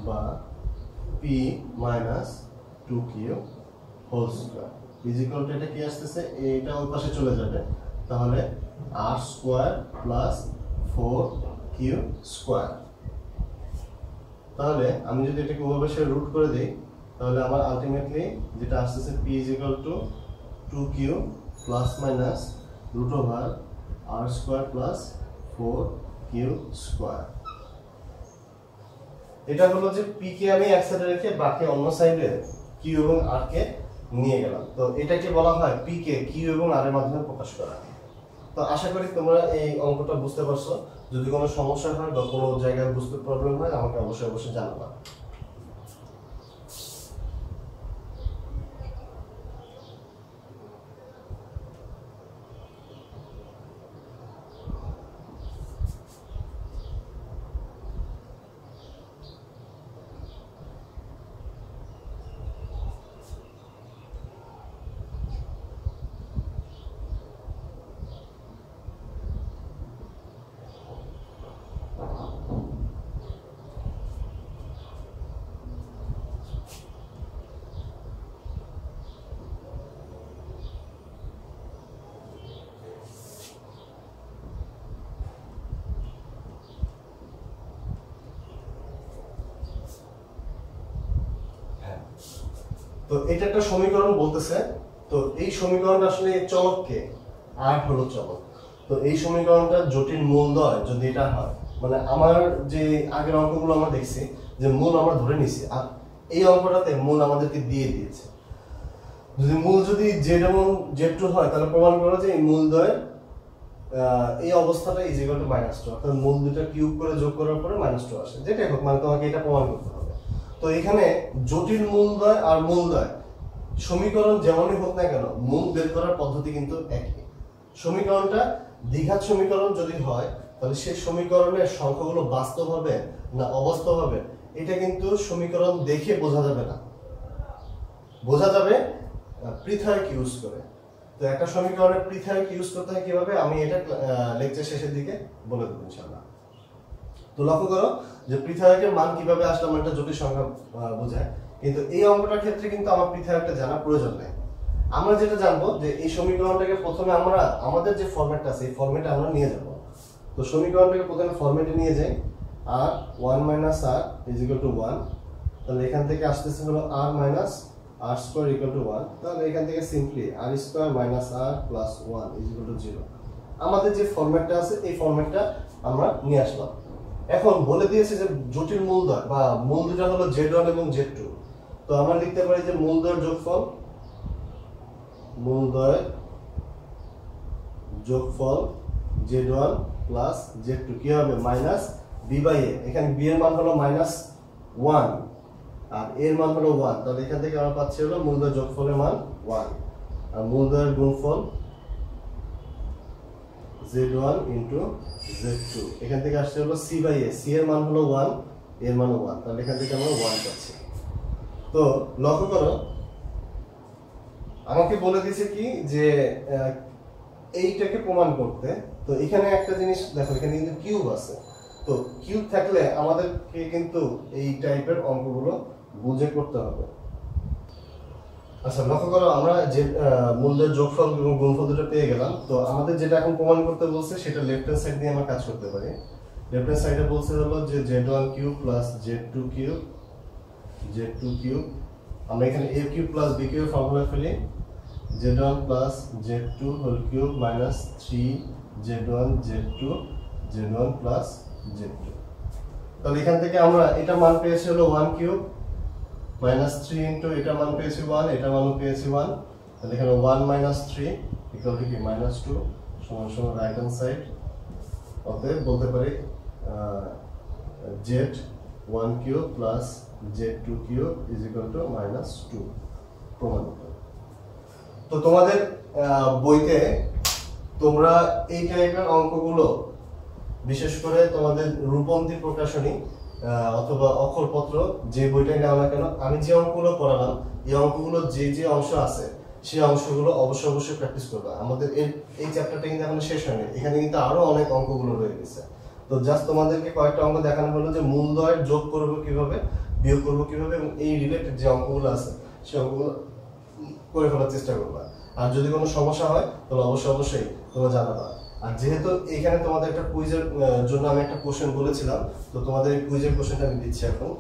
বা p minus 2q whole square is equal to এটা কি আসতেছে? এটা ওই পাশে চলে যাবে, তাহলে r square plus 4q square. তাহলে আমি যদি এটাকে ওভাবে সে রুট করে দেই, তাহলে আমার আলটিমেটলি যেটা আসতেছে p is equal to 2q plus minus root over r square plus 4q square. এটা হলো যে p কে আমি এক সাইডে রেখে বাকি অন্য সাইডে q এবং r কে নিয়ে গেলাম। তো এটাকে বলা হয় p কে q এবং r এর মাধ্যমে প্রকাশ করা। তো আশা করি তোমরা এই অঙ্কটা বুঝতে পারছো। যদি কোনো সমস্যা হয় বা কোনো জায়গায় বুঝতে প্রবলেম হয় আমাকে অবশ্যই জানাবা। তো এটা একটা সমীকরণ বলতেছে। তো এই সমীকরণটা আসলে চলককে আর হলো চলক। তো এই সমীকরণটা জটিল মূলদ্বয় যদি এটা হয়, মানে আমার যে আগের অঙ্কগুলো আমরা দেখছি যে মূল আমরা ধরে নিছি, আর এই অঙ্কটাতে মূল আমাদেরকে দিয়ে দিয়েছে। যদি মূল যদি z1 z2 হয় তাহলে প্রমাণ করো যে এই মূলদ্বয়ের এই অবস্থাটা ইজ ইকুয়াল টু -2, অর্থাৎ মূল দুটো কিউব করে যোগ করার পরে -2 আসে। যেটাই হোক, মানে তোমাকে এটা প্রমাণ করতে হবে। তো এখানে জটিল মূলদ্বয় আর মূলদ্বয় সমীকরণ যেমনই হোক না কেন, মূল বের করার পদ্ধতি কিন্তু একই। সমীকরণটা দ্বিঘাত সমীকরণ যদি হয় তাহলে সেই সমীকরণের সংখ্যাগুলো বাস্তব হবে না অবাস্তব হবে এটা কিন্তু সমীকরণ দেখে বোঝা যাবে না, বোঝা যাবে পৃথক ইউজ করে। তো একটা সমীকরণের পৃথক ইউজ করতে হয় কিভাবে আমি এটা লেকচার শেষের দিকে বলে দেবো ইনশাআল্লাহ। তো লক্ষ্য করো যে পৃথকের মান কিভাবে আসলে আমরা একটা জটিল সংখ্যা বোঝায়, কিন্তু এই অঙ্কটার ক্ষেত্রে কিন্তু আমার পৃথকটা জানার প্রয়োজন নেই। আমরা যেটা জানবো যে এই সমীকরণটাকে প্রথমে আমরা আমাদের যে ফরম্যাটটা আছে এই ফরম্যাটে আমরা নিয়ে যাব। তো সমীকরণটাকে প্রথমে ফরম্যাটে নিয়ে যাই r 1 - r = 1, তাহলে এখান থেকে আসতেছে হলো r - r² = 1, তাহলে এখান থেকে সিম্পলি r² - r + 1 = 0। আমাদের যে ফরম্যাটটা আছে এই ফরম্যাটটা আমরা নিয়ে আসলাম। এখন বলে দিয়েছে যে জটিল মূলদ্বয় বা মূল দুটো হলো z1 এবং z2। তো আমরা লিখতে পারি যে মূলদ্বয়ের যোগফল z1 + z2 কি হবে -b/a। এখানে b এর মান হলো -1 আর a এর মান হলো 1, তাহলে এখান থেকে আমরা পাচ্ছি হলো মূলদ্বয়ের যোগফলের মান 1 আর মূলদ্বয়ের গুণফল z1 * z2 এখান থেকে আসছে হলো c/a, c এর মান হলো 1, a এর মান 1, তাহলে এখান থেকে আমরা 1 পাচ্ছি। তো লক্ষ্য করো আমাকে বলে দিয়েছে কি যে এইটাকে প্রমাণ করতে। তো এখানে একটা জিনিস দেখো, এখানে কিন্তু কিউব আছে। তো কিউব থাকলে আমাদেরকে কিন্তু এই টাইপের অঙ্কগুলো বুঝে করতে হবে। আচ্ছা লক্ষ্য করো আমরা যে মূলদ্বয়ের যোগফল এবং গুণফল দুটো পেয়ে গেলাম। তো আমাদের যেটা এখন প্রমাণ করতে বলছে সেটা লেফট হ্যান্ড সাইড দিয়ে আমরা কাজ করতে পারি। লেফট হ্যান্ড সাইডে বলছে হলো যে z1³ + z2³ আমরা এখানে a³ + b³ এর ফর্মুলা ফেলি z1 + z2 whole cube - 3z1 z2 z1 + z2। তাহলে এখান থেকে আমরা এটা মান পেয়েছি হলো 1³ -3 ইনটু এটা মান পেয়েছি 1, এটা মানও পেয়েছি 1, তাহলে এখানে 1 - 3 = কি -2 = রাইট হ্যান্ড সাইড। অতএব বলতে পারি z1³ + z2³ = -2 প্রমাণ। তো তোমাদের বইতে তোমরা এই টাইপের অঙ্কগুলো বিশেষ করে তোমাদের রূপন্তী প্রকাশনী অথবা অক্ষরপত্র যে বইটাই নাও না কেন, আমি যে অঙ্কগুলো পড়ালাম এই অঙ্কগুলো যে অংশ আছে সেই অংশগুলো অবশ্যই প্র্যাকটিস করবে। আমাদের এই চ্যাপ্টারটা কিন্তু এখনো শেষ হয়নি, এখানে কিন্তু আরো অনেক অঙ্কগুলো রয়ে গেছে। তো জাস্ট তোমাদেরকে কয়েকটা অঙ্ক দেখানো হলো যে মূলদ্বয়ের যোগ করবো কিভাবে, বিয়োগ করবো কিভাবে, এবং এই রিলেটেড যে অঙ্কগুলো আছে সেই অঙ্কগুলো করে ফেলার চেষ্টা করবা। আর যদি কোনো সমস্যা হয় তাহলে অবশ্যই তোমরা জানাবা। আর যেহেতু এখানে তোমাদের একটা কুইজের জন্য আমি একটা কোশ্চেন বলেছিলাম, তো তোমাদের এই কুইজের কোশ্চেনটা আমি দিচ্ছি এখন।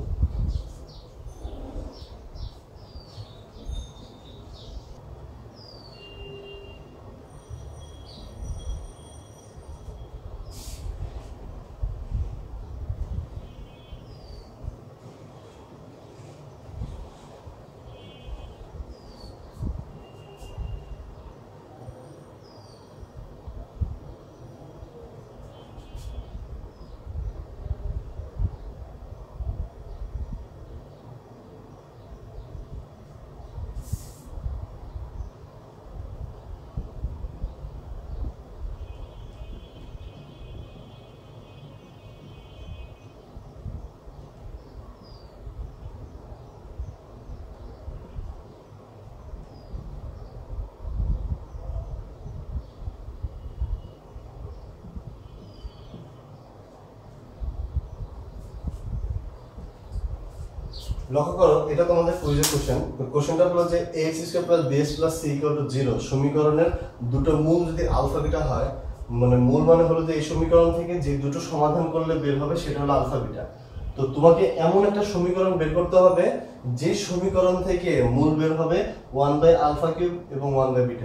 লক্ষ্য করো এটা তোমাদের কুইজের কোশ্চেন। কোশ্চেনটা হলো যে ax² + bx + c = 0 সমীকরণের দুটো মূল যদি আলফা বিটা হয়, মানে মূল মানে হলো যে এই সমীকরণ থেকে যে দুটো সমাধান করলে বের হবে সেটা হলো আলফা বিটা। তো তোমাকে এমন একটা সমীকরণ বের করতে হবে যে সমীকরণ থেকে মূল বের হবে 1/α³ এবং 1/β³।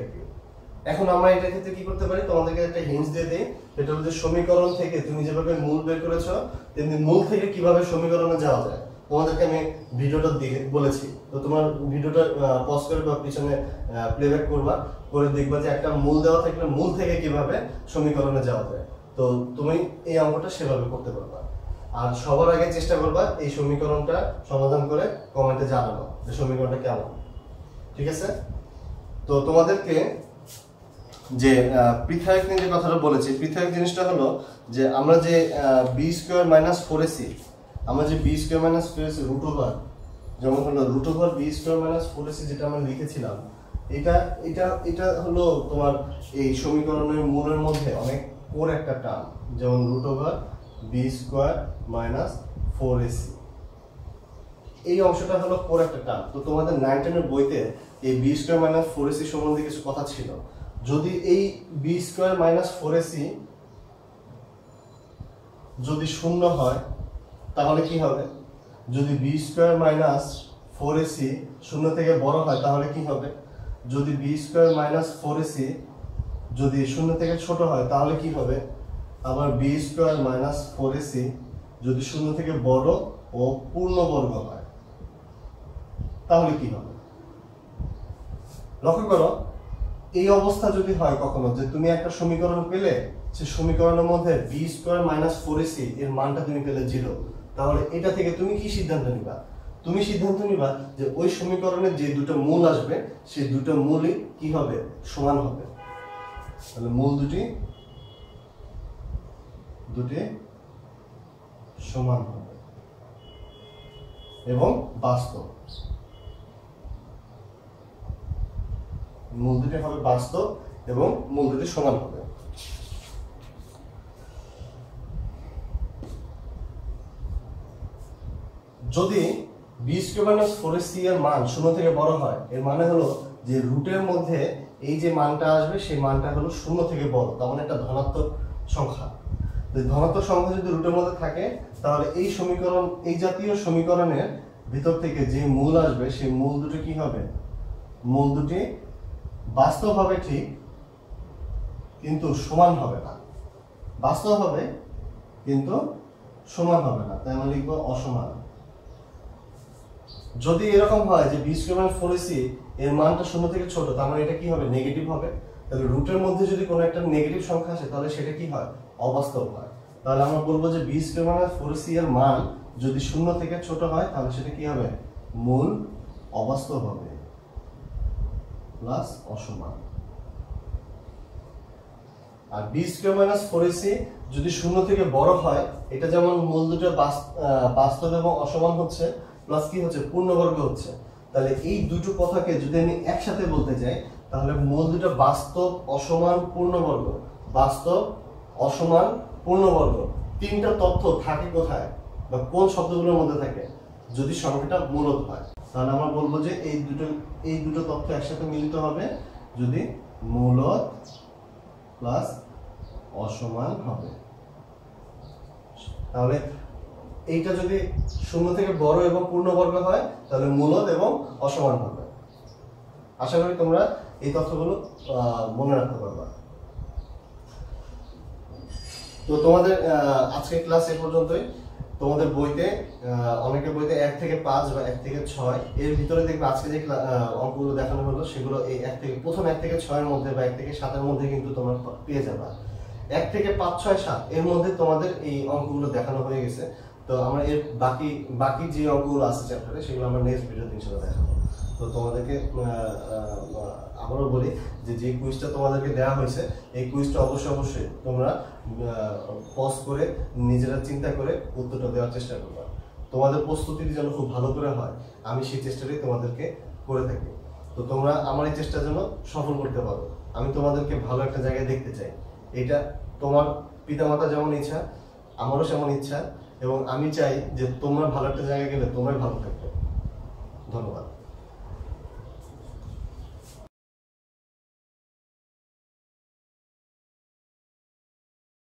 এখন আমরা এটা ক্ষেত্রে কি করতে পারি, তোমাদেরকে একটা হিন্টস দিয়ে দেই। এটা হলো যে সমীকরণ থেকে তুমি যেভাবে মূল বের করেছো তেমনি মূল থেকে কিভাবে সমীকরণে যাওয়া যায় তোমাদেরকে আমি ভিডিওটা দেখে বলেছি। তো তোমার ভিডিওটা পজ করে বা পিছনে প্লেব্যাক করবা, করে দেখবা যে একটা মূল দেওয়া থাকলে মূল থেকে কিভাবে সমীকরণে যাওয়া যায়। তো তুমি এই অঙ্কটা সেভাবে করতে পারবা। আর সবার আগে চেষ্টা করবা এই সমীকরণটা সমাধান করে কমেন্টে জানানো যে সমীকরণটা কেমন, ঠিক আছে? তো তোমাদেরকে যে পৃথক নিয়ে যে কথাটা বলেছি, পৃথক জিনিসটা হলো যে আমরা যে B square minus four AC, আমরা যে B square minus four AC root over, যেমন হলো root over B square minus four AC যেটা আমরা লিখেছিলাম, এটা এটা এটা হলো তোমার এই সমীকরণের মূলের মধ্যে অনেক কোর একটা টার্ম, যেমন root over B square minus four AC, এই অংশটা হলো কোর একটা টার্ম। তো তোমাদের 9 10 এর বইতে এই B square minus four AC সম্বন্ধে কিছু কথা ছিল। যদি এই B square minus four AC যদি শূন্য হয় তাহলে কি হবে? যদি B square minus four AC শূন্য থেকে বড় হয় তাহলে কি হবে? যদি B square minus four AC যদি শূন্য থেকে ছোট হয় তাহলে কি হবে? আবার B square minus four AC যদি শূন্য থেকে বড় ও পূর্ণবর্গ হয় তাহলে কি হবে? লক্ষ্য করো, এই অবস্থা যদি হয় কখনো যে তুমি একটা সমীকরণ পেলে, সে সমীকরণের মধ্যে B square minus four AC এর মানটা তুমি পেলে 0, তাহলে এটা থেকে তুমি কি সিদ্ধান্ত নিবা? তুমি সিদ্ধান্ত নিবা যে ওই সমীকরণের যে দুটো মূল আসবে সেই দুটো মূলই কি হবে? সমান হবে। তাহলে মূল দুটি সমান হবে এবং বাস্তব, মূল দুটি হবে বাস্তব এবং মূল দুটি সমান হবে। যদি B square minus four AC এর মান শূন্য থেকে বড় হয়, এর মানে হলো যে রুটের মধ্যে এই যে মানটা আসবে সেই মানটা হলো শূন্য থেকে বড়, তার মানে একটা ধনাত্মক সংখ্যা। ধনাত্মক সংখ্যা যদি রুটের মধ্যে থাকে তাহলে এই সমীকরণ, এই জাতীয় সমীকরণের ভিতর থেকে যে মূল আসবে সেই মূল দুটি কি হবে? মূল দুটি বাস্তব হবে ঠিক, কিন্তু সমান হবে না। বাস্তব হবে কিন্তু সমান হবে না, তাই আমরা লিখবো অসমান। যদি এরকম হয় যে B square minus four AC এর মানটা শূন্য থেকে ছোট, তার মানে এটা কি হবে? নেগেটিভ হবে। তাহলে রুটের মধ্যে যদি কোনো একটা নেগেটিভ সংখ্যা আসে তাহলে সেটা কি হয়? অবাস্তব হয়। তাহলে আমরা বলবো যে B square minus four AC এর মান যদি শূন্য থেকে ছোট হয় তাহলে সেটা কি হবে? মূল অবাস্তব হবে প্লাস অসমান। আর B square minus four AC যদি শূন্য থেকে বড় হয়, এটা যেমন মূল দুটো বাস্তব এবং অসমান হচ্ছে, প্লাস কি হচ্ছে? পূর্ণবর্গ হচ্ছে। তাহলে এই দুটো কথাকে যদি আমি একসাথে বলতে চাই তাহলে মূল দুটো বাস্তব অসমান পূর্ণবর্গ, বাস্তব অসমান পূর্ণবর্গ, তিনটা তথ্য থাকে কোথায় বা কোন শব্দগুলোর মধ্যে থাকে? যদি সংখ্যাটা মূলত হয় তাহলে আমরা বলবো যে এই দুটো তথ্য একসাথে মিলিত হবে যদি মূলত প্লাস অসমান হবে। তাহলে এইটা যদি শূন্য থেকে বড় এবং পূর্ণবর্গ হয় তাহলে মূলত এবং অসমান হবে। আশা করি তোমরা এই তথ্যগুলো মনে রাখতে পারবা। তো তোমাদের আজকের ক্লাস এই পর্যন্তই। তোমাদের বইতে অনেকের বইতে 1 থেকে 5 বা 1 থেকে 6 এর ভিতরে দেখবে আজকে যে অঙ্কগুলো দেখানো হলো সেগুলো এই প্রথম 1 থেকে 6 এর মধ্যে বা 1 থেকে 7 এর মধ্যে কিন্তু তোমরা পেয়ে যাবা। 1 থেকে 5 6 7 এর মধ্যে তোমাদের এই অঙ্কগুলো দেখানো হয়ে গেছে। তো আমরা এর বাকি যে অঙ্কগুলো আছে চ্যাপ্টারে সেগুলো আমরা নেক্সট ভিডিওতে ইনশাআল্লাহ দেখাবো। তো তোমাদেরকে আবারও বলি যে কুইজটা তোমাদেরকে দেওয়া হয়েছে এই কুইজটা অবশ্যই তোমরা পজ করে নিজেরা চিন্তা করে উত্তরটা দেওয়ার চেষ্টা করবা। তোমাদের প্রস্তুতি যেন খুব ভালো করে হয় আমি সেই চেষ্টাটাই তোমাদেরকে করে থাকি। তো তোমরা আমার এই চেষ্টা যেন সফল করতে পারো, আমি তোমাদেরকে ভালো একটা জায়গায় দেখতে চাই। এটা তোমার পিতামাতা যেমন ইচ্ছা আমারও সেমন ইচ্ছা, এবং আমি চাই যে তোমরা ভালো একটা জায়গায় গেলে তোমরাই ভালো থাকবে। ধন্যবাদ।